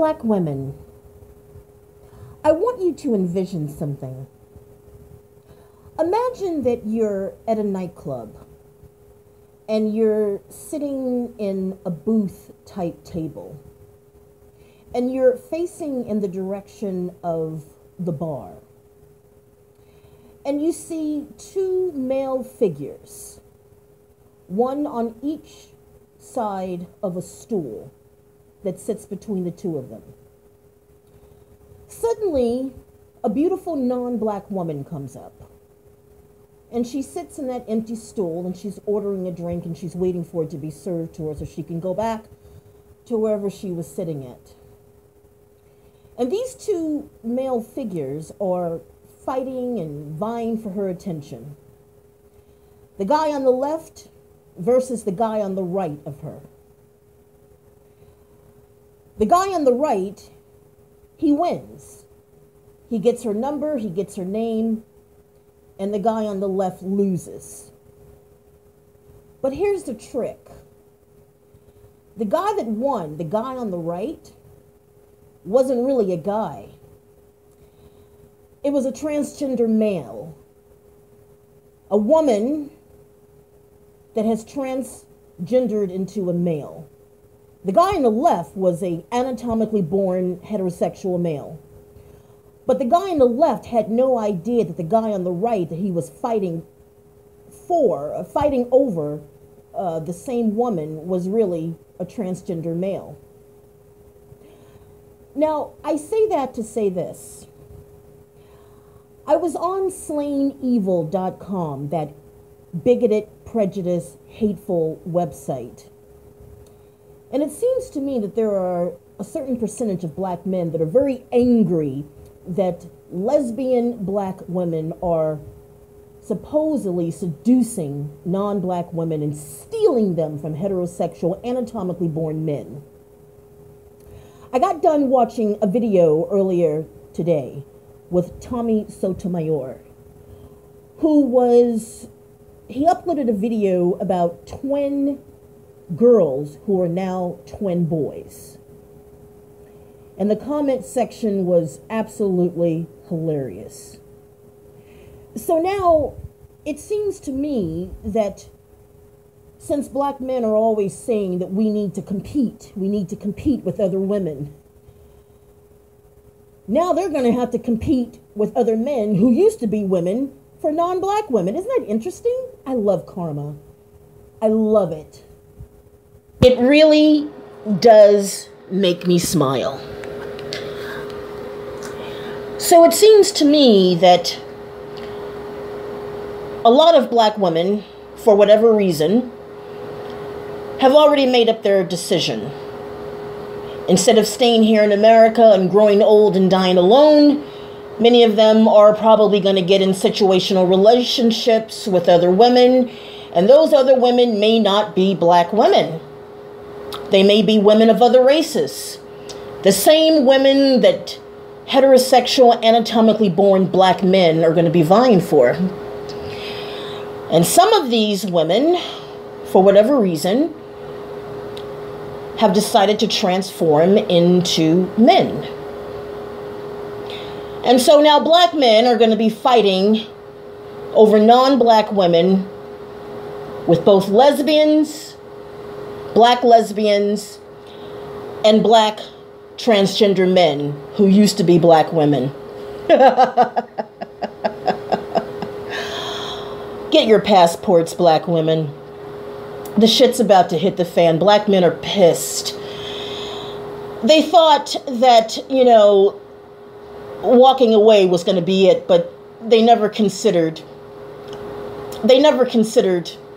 non-black women, I want you to envision something. Imagine that you're at a nightclub and you're sitting in a booth type table and you're facing in the direction of the bar. And you see two male figures, one on each side of a stool that sits between the two of them. Suddenly, a beautiful non-black woman comes up. And she sits in that empty stool and she's ordering a drink and she's waiting for it to be served to her so she can go back to wherever she was sitting at. And these two male figures are fighting and vying for her attention. The guy on the left versus the guy on the right of her. The guy on the right, he wins. He gets her number, he gets her name, and the guy on the left loses. But here's the trick. The guy that won, the guy on the right, wasn't really a guy. It was a transgender male. A woman that has transgendered into a male. The guy on the left was an anatomically born heterosexual male. But the guy on the left had no idea that the guy on the right that he was fighting over the same woman was really a transgender male. Now, I say that to say this. I was on slainevil.com, that bigoted, prejudiced, hateful website. And it seems to me that there are a certain percentage of black men that are very angry that lesbian black women are supposedly seducing non-black women and stealing them from heterosexual, anatomically born men. I got done watching a video earlier today with Tommy Sotomayor, he uploaded a video about twin girls who are now twin boys. And the comment section was absolutely hilarious. So now, it seems to me that since black men are always saying that we need to compete with other women, now they're going to have to compete with other men who used to be women for non-black women. Isn't that interesting? I love karma. I love it. It really does make me smile. So it seems to me that a lot of black women, for whatever reason, have already made up their decision. Instead of staying here in America and growing old and dying alone, many of them are probably going to get in situational relationships with other women, and those other women may not be black women. They may be women of other races. The same women that heterosexual, anatomically born black men are going to be vying for. And some of these women, for whatever reason, have decided to transform into men. And so now black men are going to be fighting over non-black women with both lesbians, and black transgender men who used to be black women. Get your passports, black women. The shit's about to hit the fan. Black men are pissed. They thought that, walking away was going to be it, but they never considered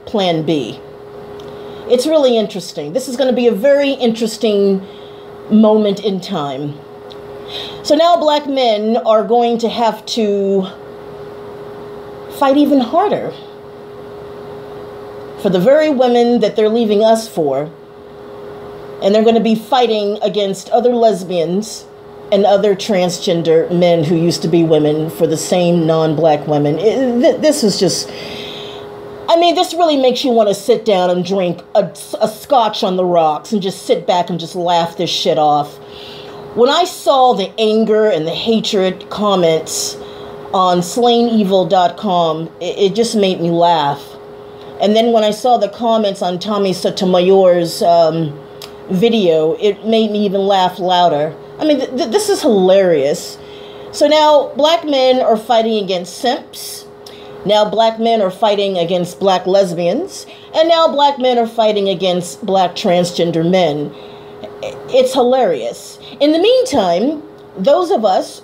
plan B. It's really interesting. This is going to be a very interesting moment in time. So now black men are going to have to fight even harder for the very women that they're leaving us for. And they're going to be fighting against other lesbians and other transgender men who used to be women for the same non-black women. This is just, this really makes you want to sit down and drink a scotch on the rocks and just sit back and just laugh this shit off. When I saw the anger and the hatred comments on slainevil.com, it just made me laugh. And then when I saw the comments on Tommy Sotomayor's video, it made me even laugh louder. I mean, this is hilarious. So now black men are fighting against simps. Now black men are fighting against black lesbians. And now black men are fighting against black transgender men. It's hilarious. In the meantime, those of us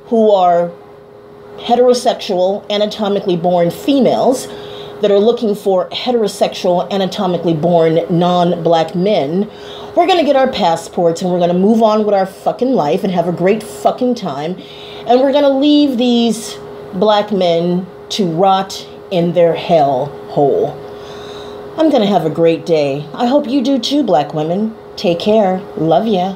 who are heterosexual, anatomically born females that are looking for heterosexual, anatomically born non-black men, we're going to get our passports and we're going to move on with our fucking life and have a great fucking time. And we're going to leave these black men to rot in their hell hole. I'm going to have a great day. I hope you do too, black women. Take care. Love ya.